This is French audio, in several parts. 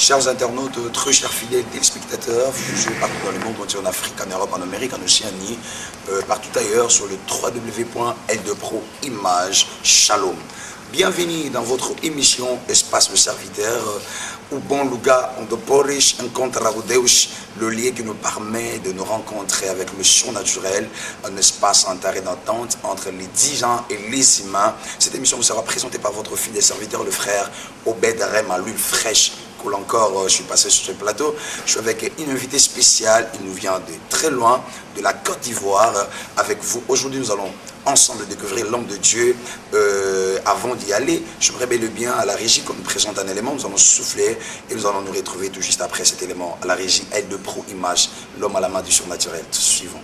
Chers internautes, très chers fidèles téléspectateurs, vous jouez partout dans le monde, en Afrique, en Europe, en Amérique, en Océanie, partout ailleurs sur le www.l2pro-image Shalom. Bienvenue dans votre émission Espace le Serviteur, où bon lugar onde Boris encontra Deus, le lieu qui nous permet de nous rencontrer avec le surnaturel, un espace en terre d'attente entre les 10 ans et les humains. Cette émission vous sera présentée par votre fidèle serviteur, le frère Obed Rem à l'huile fraîche. Cool encore, je suis passé sur ce plateau. Je suis avec une invitée spéciale. Il nous vient de très loin, de la Côte d'Ivoire. Avec vous, aujourd'hui, nous allons ensemble découvrir l'homme de Dieu. Avant d'y aller, j'aimerais bel et bien à la régie qu'on nous présente un élément. Nous allons souffler et nous allons nous retrouver tout juste après cet élément. À la régie L2pro-image, l'homme à la main du surnaturel. Suivons.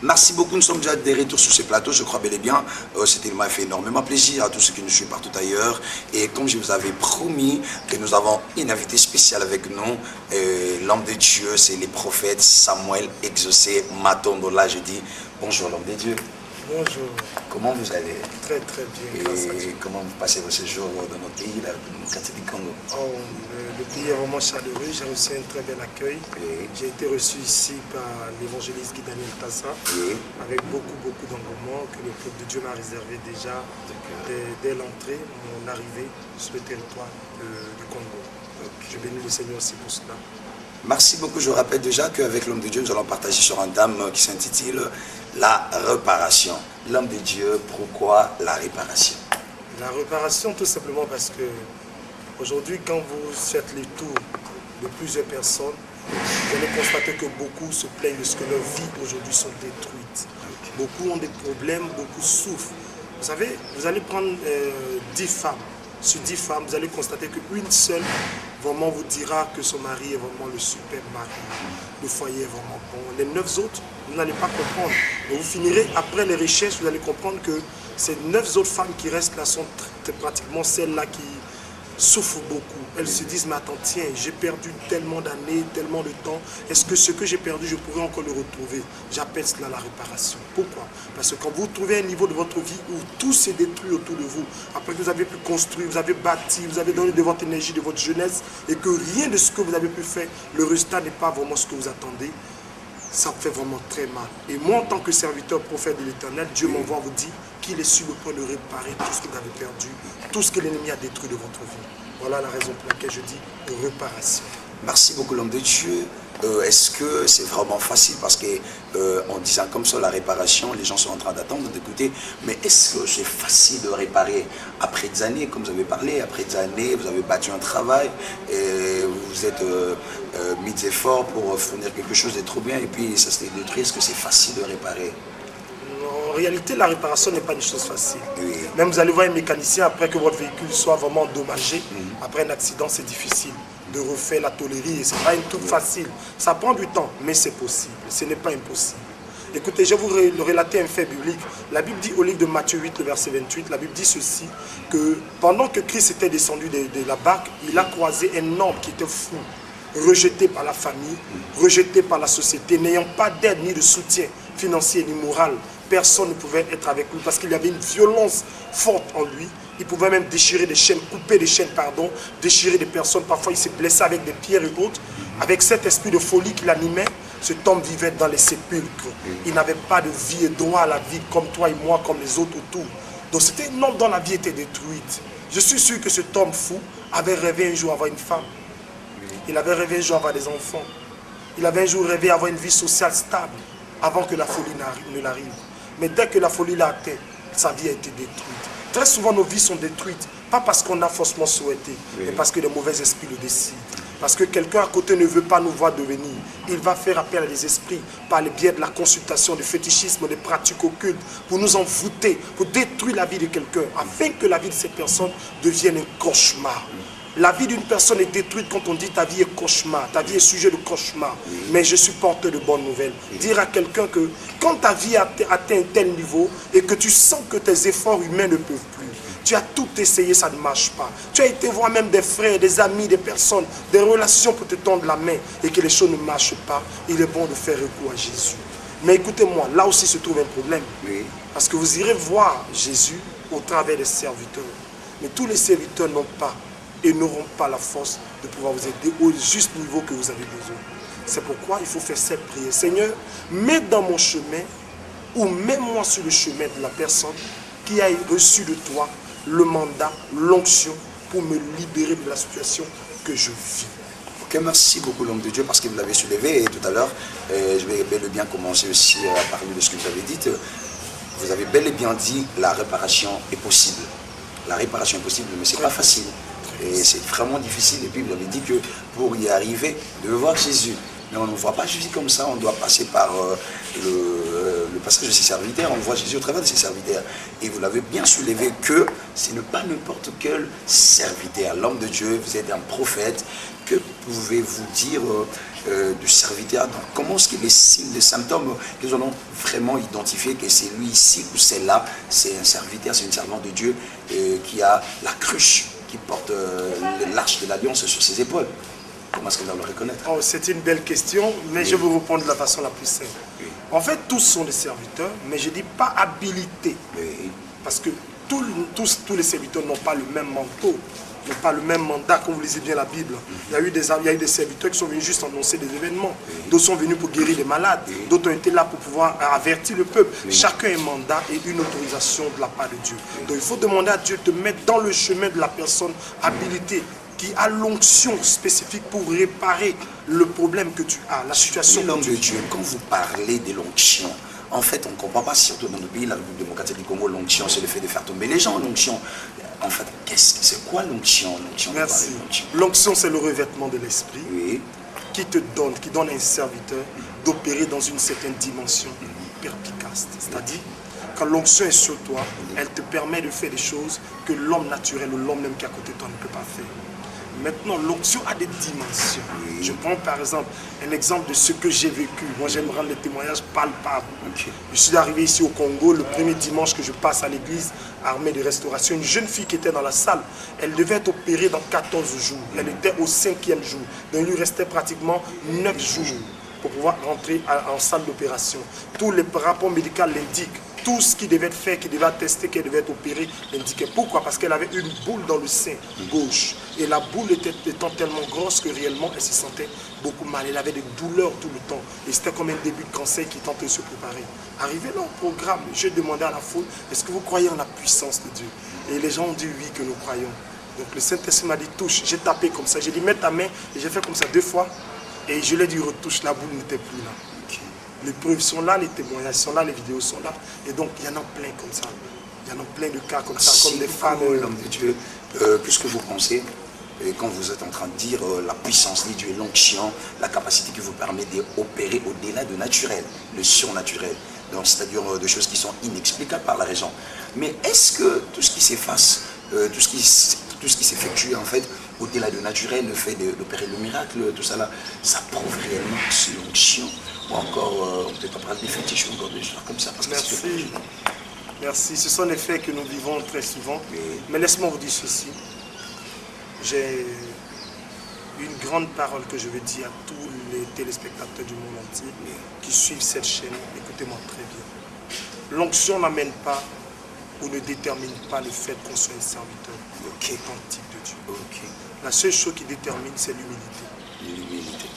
Merci beaucoup, nous sommes déjà des retours sur ces plateaux, je crois bel et bien. C'était m'a fait énormément plaisir à tous ceux qui nous suivent partout ailleurs. Et comme je vous avais promis que nous avons une invitée spéciale avec nous, l'homme de Dieu, c'est les prophètes Samuel Exaucé Matondo. Là, je dis bonjour l'homme de Dieu. Bonjour. Comment vous allez? Très très bien. Et comment vous passez vos séjours dans notre pays, la démocratie du Congo? Le pays est vraiment chaleureux, j'ai reçu un très bel accueil. J'ai été reçu ici par l'évangéliste Guy Daniel Tassa, avec beaucoup d'engouement que le peuple de Dieu m'a réservé déjà dès l'entrée, mon arrivée sur le territoire du Congo. Je bénis le Seigneur aussi pour cela. Merci beaucoup. Je rappelle déjà qu'avec l'homme de Dieu, nous allons partager sur un thème qui s'intitule la réparation. L'homme de Dieu, pourquoi la réparation? La réparation, tout simplement parce que aujourd'hui, quand vous faites les tours de plusieurs personnes, vous allez constater que beaucoup se plaignent de ce que leurs vies aujourd'hui sont détruites. Beaucoup ont des problèmes, beaucoup souffrent. Vous savez, vous allez prendre 10 femmes. Sur 10 femmes, vous allez constater qu'une seule vraiment vous dira que son mari est vraiment le super mari, le foyer est vraiment bon. Les 9 autres, vous n'allez pas comprendre. Et vous finirez, après les recherches, vous allez comprendre que ces 9 autres femmes qui restent là sont pratiquement celles-là qui souffrent beaucoup. Elles se disent, mais attends, tiens, j'ai perdu tellement d'années, tellement de temps. Est-ce que ce que j'ai perdu, je pourrais encore le retrouver? J'appelle cela la réparation. Pourquoi? Parce que quand vous trouvez un niveau de votre vie où tout s'est détruit autour de vous, après que vous avez pu construire, vous avez bâti, vous avez donné de votre énergie, de votre jeunesse, et que rien de ce que vous avez pu faire, le résultat n'est pas vraiment ce que vous attendez, ça fait vraiment très mal. Et moi, en tant que serviteur prophète de l'Éternel, Dieu m'envoie vous dire qu'il est sur le point de réparer tout ce que vous avez perdu, tout ce que l'ennemi a détruit de votre vie. Voilà la raison pour laquelle je dis réparation. Merci beaucoup l'homme de Dieu. Est-ce que c'est vraiment facile? Parce que en disant comme ça la réparation, les gens sont en train d'attendre, d'écouter. Mais est-ce que c'est facile de réparer après des années, comme vous avez parlé, après des années, vous avez battu un travail, et vous êtes mis d'efforts pour fournir quelque chose de trop bien, et puis ça s'est détruit. Est-ce que c'est facile de réparer? En réalité, la réparation n'est pas une chose facile. Oui. Même vous allez voir un mécanicien, après que votre véhicule soit vraiment endommagé, après un accident, c'est difficile de refaire la tôlerie. Et ce n'est pas une toute facile. Ça prend du temps, mais c'est possible. Ce n'est pas impossible. Écoutez, je vais vous relater un fait biblique. La Bible dit au livre de Matthieu 8, le verset 28, la Bible dit ceci, que pendant que Christ était descendu de la barque, il a croisé un homme qui était fou, rejeté par la famille, rejeté par la société, n'ayant pas d'aide ni de soutien financier ni moral. Personne ne pouvait être avec lui parce qu'il y avait une violence forte en lui. Il pouvait même déchirer des chaînes, couper des chaînes, pardon, déchirer des personnes. Parfois, il s'est blessé avec des pierres et autres. Avec cet esprit de folie qui l'animait, cet homme vivait dans les sépulcres. Il n'avait pas de vie et droit à la vie comme toi et moi, comme les autres autour. Donc c'était un homme dont la vie était détruite. Je suis sûr que cet homme fou avait rêvé un jour avoir une femme. Il avait rêvé un jour avoir des enfants. Il avait un jour rêvé avoir une vie sociale stable avant que la folie ne l'arrive. Mais dès que la folie l'a atteint, sa vie a été détruite. Très souvent, nos vies sont détruites, pas parce qu'on a forcément souhaité, mais parce que les mauvais esprits le décident. Parce que quelqu'un à côté ne veut pas nous voir devenir. Il va faire appel à des esprits par le biais de la consultation, du fétichisme, des pratiques occultes, pour nous envoûter, pour détruire la vie de quelqu'un, afin que la vie de cette personne devienne un cauchemar. La vie d'une personne est détruite quand on dit ta vie est cauchemar, ta vie est sujet de cauchemar. Mais je suis porteur de bonnes nouvelles. Dire à quelqu'un que quand ta vie atteint un tel niveau et que tu sens que tes efforts humains ne peuvent plus, tu as tout essayé, ça ne marche pas. Tu as été voir même des frères, des amis, des personnes, des relations pour te tendre la main et que les choses ne marchent pas, il est bon de faire recours à Jésus. Mais écoutez-moi, là aussi se trouve un problème. Parce que vous irez voir Jésus au travers des serviteurs. Mais tous les serviteurs n'ont pas et n'auront pas la force de pouvoir vous aider au juste niveau que vous avez besoin. C'est pourquoi il faut faire cette prière. Seigneur, mets dans mon chemin ou mets-moi sur le chemin de la personne qui a reçu de toi le mandat, l'onction pour me libérer de la situation que je vis. Ok, merci beaucoup l'homme de Dieu parce que vous l'avez soulevé et tout à l'heure, je vais bel et bien commencer aussi à parler de ce que vous avez dit. Vous avez bel et bien dit la réparation est possible. La réparation est possible, mais ce n'est pas facile. Et c'est vraiment difficile. Et puis vous avez dit que pour y arriver, de voir Jésus. Mais on ne voit pas Jésus comme ça, on doit passer par le passage de ses serviteurs, on voit Jésus au travers de ses serviteurs. Et vous l'avez bien soulevé que ce n'est pas n'importe quel serviteur. L'homme de Dieu, vous êtes un prophète. Que pouvez-vous dire du serviteur? Donc, comment est-ce que les signes, les symptômes qu'ils ont vraiment identifié que c'est lui ici ou c'est là, c'est un serviteur, c'est une servante de Dieu qui a la cruche, qui porte l'arche de l'alliance sur ses épaules? Comment est-ce qu'on doit le reconnaître? Oh, c'est une belle question, mais je vais vous répondre de la façon la plus simple. En fait, tous sont des serviteurs, mais je ne dis pas habilités. Parce que tous les serviteurs n'ont pas le même manteau, n'ont pas le même mandat, comme vous lisez bien la Bible. Il y a eu des serviteurs qui sont venus juste annoncer des événements. D'autres sont venus pour guérir les malades. D'autres ont été là pour pouvoir avertir le peuple. Chacun a un mandat et une autorisation de la part de Dieu. Donc il faut demander à Dieu de te mettre dans le chemin de la personne habilitée, qui a l'onction spécifique pour réparer le problème que tu as, la situation. L'homme de Dieu, quand vous parlez de l'onction, en fait, on ne comprend pas, surtout dans nos pays, la République démocratique du Congo, l'onction, c'est le fait de faire tomber les gens. L'onction, en fait, c'est quoi l'onction? Merci. L'onction, c'est le revêtement de l'esprit qui te donne, qui donne à un serviteur d'opérer dans une certaine dimension perspicace. C'est-à-dire, quand l'onction est sur toi, elle te permet de faire des choses que l'homme naturel ou l'homme même qui est à côté de toi ne peut pas faire. Maintenant, l'onction a des dimensions. Je prends par exemple un exemple de ce que j'ai vécu. Moi, j'aime rendre les témoignages palpables. Je suis arrivé ici au Congo le premier dimanche que je passe à l'église armée de restauration. Une jeune fille qui était dans la salle, elle devait être opérée dans 14 jours. Elle était au 5e jour. Donc, il lui restait pratiquement 9 jours pour pouvoir rentrer en salle d'opération. Tous les rapports médicaux l'indiquent. Tout ce qui devait être fait, qui devait être testé, qui devait être opéré, indiquait. Pourquoi? Parce qu'elle avait une boule dans le sein gauche. Et la boule étant tellement grosse que réellement, elle se sentait beaucoup mal. Elle avait des douleurs tout le temps. Et c'était comme un début de cancer qui tentait de se préparer. Arrivé là au programme, je demandais à la foule, est-ce que vous croyez en la puissance de Dieu? Et les gens ont dit oui, que nous croyons. Donc le Saint-Esprit m'a dit touche. J'ai tapé comme ça. J'ai dit mets ta main. Et j'ai fait comme ça 2 fois. Et je l'ai dit retouche. La boule n'était plus là. Les preuves sont là, les témoignages sont là, les vidéos sont là. Et donc, il y en a plein comme ça. Il y en a plein de cas comme ça, comme des femmes. L'homme de Dieu, puisque vous pensez, quand vous êtes en train de dire la puissance de Dieu, l'onction, la capacité qui vous permet d'opérer au-delà de naturel, le surnaturel, c'est-à-dire de choses qui sont inexplicables par la raison. Mais est-ce que tout ce qui s'efface, tout ce qui s'effectue en fait, au-delà de naturel, le fait d'opérer le miracle, tout ça là, ça prouve réellement l'onction? ou encore on ne peut pas parler des fétiches ou encore des choses comme ça. Parce que merci. Merci. Ce sont des faits que nous vivons très souvent. Mais laisse-moi vous dire ceci. J'ai une grande parole que je veux dire à tous les téléspectateurs du monde entier qui suivent cette chaîne. Écoutez-moi très bien. L'onction n'amène pas ou ne détermine pas le fait qu'on soit un serviteur authentique de Dieu. La seule chose qui détermine, c'est l'humilité.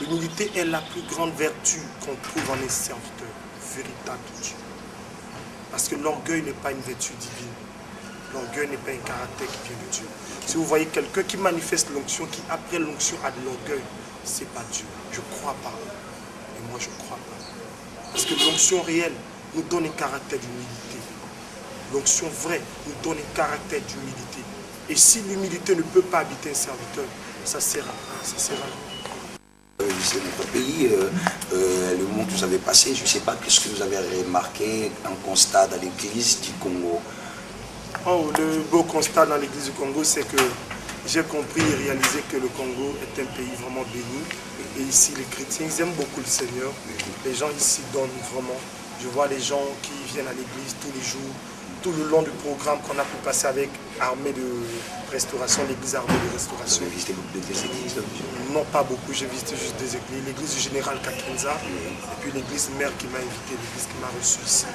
L'humilité est la plus grande vertu qu'on trouve en un serviteur véritable de Dieu. Parce que l'orgueil n'est pas une vertu divine. L'orgueil n'est pas un caractère qui vient de Dieu. Si vous voyez quelqu'un qui manifeste l'onction, qui après l'onction a de l'orgueil, c'est pas Dieu. Je ne crois pas. Et moi, je ne crois pas. Parce que l'onction réelle nous donne un caractère d'humilité. L'onction vraie nous donne un caractère d'humilité. Et si l'humilité ne peut pas habiter un serviteur, ça sert à rien. Ça sert à rien. C'est notre pays, le moment que vous avez passé, je ne sais pas, qu'est-ce que vous avez remarqué, un constat dans l'église du Congo? Oh, le beau constat dans l'église du Congo, c'est que j'ai compris et réalisé que le Congo est un pays vraiment béni. Et ici, les chrétiens, ils aiment beaucoup le Seigneur. Les gens ici donnent vraiment. Je vois les gens qui viennent à l'église tous les jours, tout le long du programme qu'on a pu passer avec Armée de Restauration, l'église Armée de Restauration. Vous avez visité beaucoup d'églises? Non, pas beaucoup, j'ai visité juste des églises. L'église du général Kakrinza, et puis l'église mère qui m'a invité, l'église qui m'a reçu ici.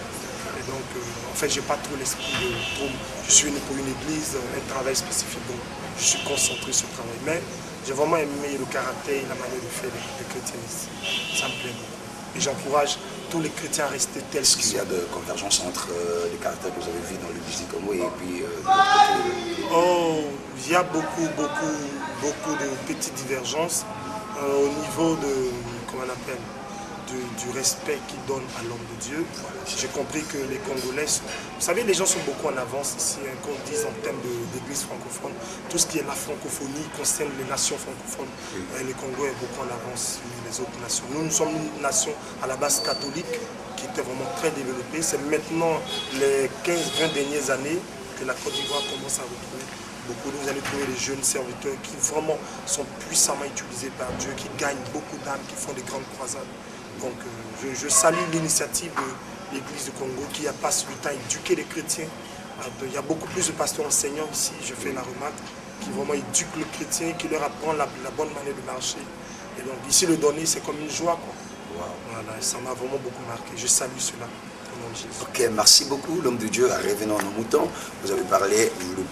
Et donc, en fait, je n'ai pas trop l'esprit de trop. Je suis venu pour une église, un travail spécifique, donc je suis concentré sur le travail. Mais j'ai vraiment aimé le caractère et la manière de faire des chrétiens ici. Ça me plaît beaucoup. Et j'encourage tous les chrétiens à rester tels qu'ils sont. Est-ce qu'il y a de convergence entre les caractères que vous avez vus dans l'église du Congo et puis de l'autre côté? Oh, il y a beaucoup de petites divergences au niveau de, comment on appelle, du respect qu'ils donnent à l'homme de Dieu. J'ai compris que les Congolais sont... Vous savez, les gens sont beaucoup en avance ici, hein, qu'on dise en termes d'église francophone. Tout ce qui est la francophonie concerne les nations francophones. Les Congolais sont beaucoup en avance sur les autres nations. Nous sommes une nation à la base catholique qui était vraiment très développée. C'est maintenant les 15-20 dernières années que la Côte d'Ivoire commence à retrouver beaucoup. Vous allez trouver les jeunes serviteurs qui vraiment sont puissamment utilisés par Dieu, qui gagnent beaucoup d'âmes, qui font des grandes croisades. Donc je salue l'initiative de l'Église du Congo qui a passé du temps à éduquer les chrétiens. Il y a beaucoup plus de pasteurs enseignants ici, je fais la remarque, qui vraiment éduquent les chrétiens, qui leur apprennent la bonne manière de marcher. Et donc ici le donner c'est comme une joie, quoi. Wow. Voilà, ça m'a vraiment beaucoup marqué. Je salue cela. Ok, merci beaucoup, l'homme de Dieu. Revenons à nos moutons. Vous voulez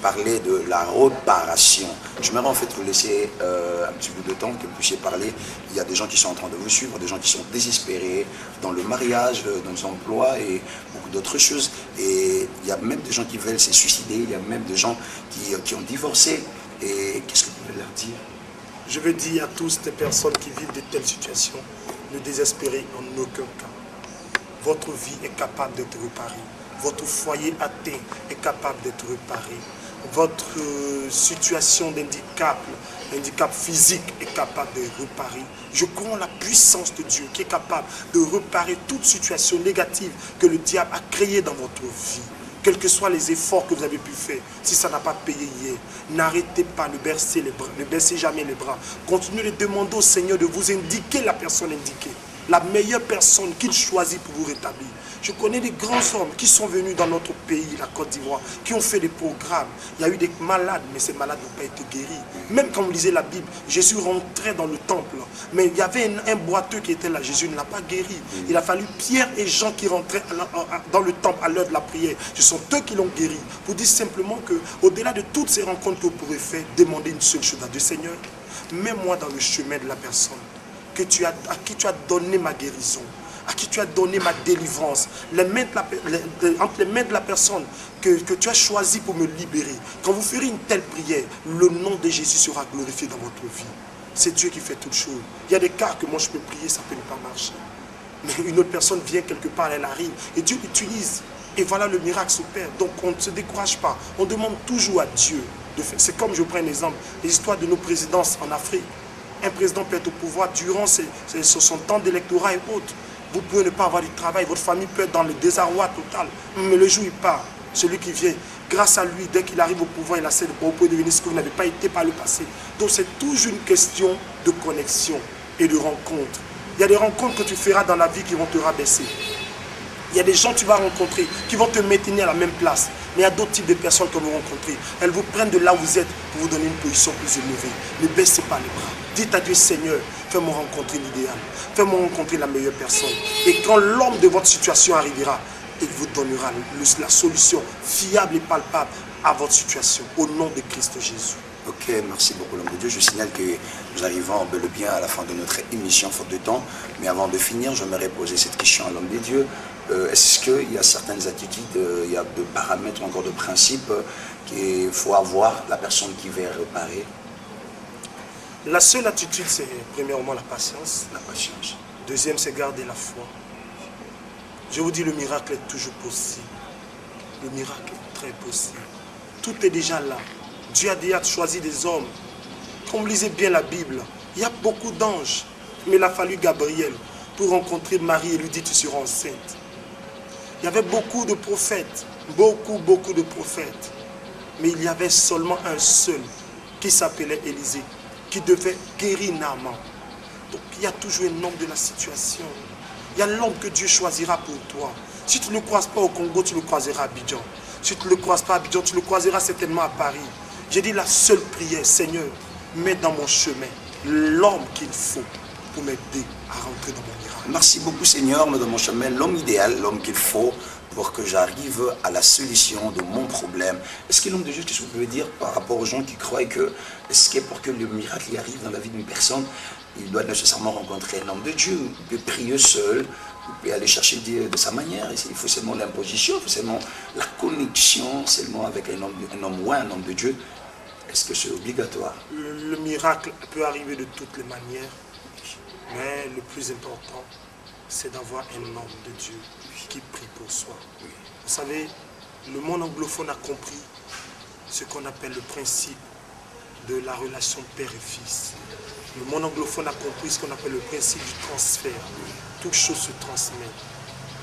parler de la réparation. J'aimerais en fait vous laisser un petit bout de temps que vous puissiez parler. Il y a des gens qui sont en train de vous suivre, des gens qui sont désespérés dans le mariage, dans l'emploi et beaucoup d'autres choses. Et il y a même des gens qui veulent se suicider, il y a même des gens qui ont divorcé. Et qu'est-ce que vous pouvez leur dire? Je veux dire à tous les personnes qui vivent de telles situations, ne désespérez en aucun cas. Votre vie est capable d'être réparée. Votre foyer atteint est capable d'être réparé. Votre situation d'handicap, handicap physique est capable de réparer. Je crois en la puissance de Dieu qui est capable de réparer toute situation négative que le diable a créée dans votre vie. Quels que soient les efforts que vous avez pu faire, si ça n'a pas payé hier, n'arrêtez pas, ne baissez jamais les bras. Continuez de demander au Seigneur de vous indiquer la personne indiquée. La meilleure personne qu'il choisit pour vous rétablir. Je connais des grands hommes qui sont venus dans notre pays, la Côte d'Ivoire, qui ont fait des programmes. Il y a eu des malades, mais ces malades n'ont pas été guéris. Même quand vous lisez la Bible, Jésus rentrait dans le temple, mais il y avait un boiteux qui était là. Jésus ne l'a pas guéri. Il a fallu Pierre et Jean qui rentraient dans le temple à l'heure de la prière. Ce sont eux qui l'ont guéri. Vous dites simplement qu'au-delà de toutes ces rencontres que vous pourrez faire, demandez une seule chose à Dieu. Seigneur, mets-moi dans le chemin de la personne à qui tu as donné ma guérison, à qui tu as donné ma délivrance, entre les mains de la personne que tu as choisi pour me libérer. Quand vous ferez une telle prière, le nom de Jésus sera glorifié dans votre vie. C'est Dieu qui fait toutes choses. Il y a des cas que moi je peux prier, ça ne peut pas marcher. Mais une autre personne vient quelque part, elle arrive, et Dieu l'utilise. Et voilà, le miracle s'opère. Donc on ne se décourage pas. On demande toujours à Dieu de faire. C'est comme, je prends un exemple, l'histoire de nos présidences en Afrique. Un président peut être au pouvoir durant son temps d'électorat et autres. Vous pouvez ne pas avoir du travail, votre famille peut être dans le désarroi total. Mais le jour où il part, celui qui vient, grâce à lui, dès qu'il arrive au pouvoir, il essaie de devenir ce que vous n'avez pas été par le passé. Donc c'est toujours une question de connexion. et de rencontres. Il y a des rencontres que tu feras dans la vie qui vont te rabaisser. Il y a des gens que tu vas rencontrer qui vont te maintenir à la même place. Mais il y a d'autres types de personnes que vous rencontrez. Elles vous prennent de là où vous êtes pour vous donner une position plus élevée. Ne baissez pas les bras. Dites à Dieu, Seigneur, fais-moi rencontrer l'idéal. Fais-moi rencontrer la meilleure personne. Et quand l'homme de votre situation arrivera, il vous donnera la solution fiable et palpable à votre situation. Au nom de Christ Jésus. Ok, merci beaucoup l'homme de Dieu. Je signale que nous arrivons bel et bien à la fin de notre émission, faute de temps. Mais avant de finir, j'aimerais poser cette question à l'homme de Dieu. Est-ce qu'il y a certaines attitudes, il y a de paramètres, encore de principes qu'il faut avoir, la personne qui veut réparer? La seule attitude, c'est premièrement la patience. La patience. Deuxième, c'est garder la foi. Je vous dis, le miracle est toujours possible. Le miracle est très possible. Tout est déjà là. Dieu a déjà choisi des hommes. Comme vous lisez bien la Bible, il y a beaucoup d'anges. Mais il a fallu Gabriel pour rencontrer Marie et lui dire, tu seras enceinte. Il y avait beaucoup de prophètes, beaucoup de prophètes. Mais il y avait seulement un seul qui s'appelait Élisée, qui devait guérir Naaman. Donc il y a toujours un homme de la situation. Il y a l'homme que Dieu choisira pour toi. Si tu ne le croises pas au Congo, tu le croiseras à Abidjan. Si tu ne le croises pas à Abidjan, tu le croiseras certainement à Paris. J'ai dit la seule prière, Seigneur, mets dans mon chemin l'homme qu'il faut pour m'aider à rentrer dans mon miracle. Merci beaucoup Seigneur, mets dans mon chemin l'homme idéal, l'homme qu'il faut pour que j'arrive à la solution de mon problème. Est-ce que l'homme de Dieu, qu'est-ce que vous pouvez dire par rapport aux gens qui croient que, est-ce que pour que le miracle y arrive dans la vie d'une personne, il doit nécessairement rencontrer un homme de Dieu, il peut prier seul, il peut aller chercher Dieu de sa manière, il faut seulement l'imposition, il faut seulement la connexion, seulement avec un homme ou un homme de Dieu. Est-ce que c'est obligatoire? Le miracle peut arriver de toutes les manières, mais le plus important, c'est d'avoir un homme de Dieu qui prie pour soi. Vous savez, le monde anglophone a compris ce qu'on appelle le principe de la relation père et fils. Le monde anglophone a compris ce qu'on appelle le principe du transfert. Toute chose se transmet.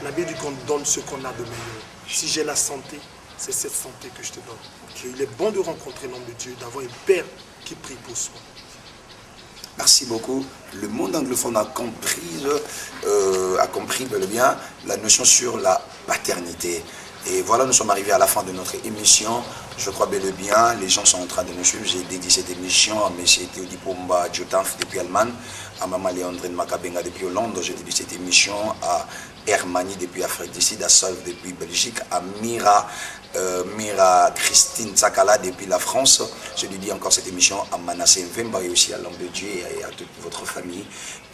La Bible dit qu'on donne ce qu'on a de meilleur. Si j'ai la santé, c'est cette santé que je te donne. Et il est bon de rencontrer l'homme de Dieu, d'avoir un père qui prie pour soi. Merci beaucoup. Le monde anglophone a compris bel et bien la notion sur la paternité. Et voilà, nous sommes arrivés à la fin de notre émission. Je crois bel et bien, les gens sont en train de nous suivre. J'ai dédié cette émission à M. Théodi Pomba Djotanf depuis Allemagne, à Maman Léandrine Makabenga depuis Hollande. J'ai dédié cette émission à Hermanie depuis Afrique du Sud, à Solve depuis Belgique, à Mira Christine Tsakala depuis la France. Je dédie encore cette émission à Manassé Mvemba et aussi à l'homme de Dieu et à toute votre famille.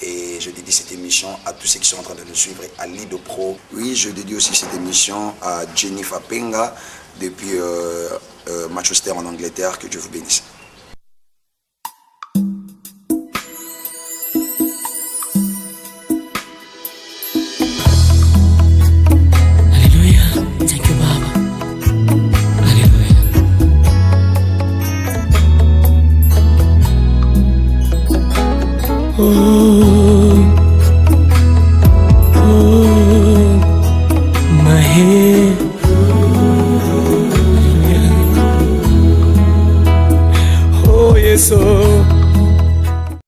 Et je dédie cette émission à tous ceux qui sont en train de nous suivre, à Lido Pro. Oui, je dédie aussi cette émission à Jennifer Penga depuis Manchester en Angleterre. Que Dieu vous bénisse.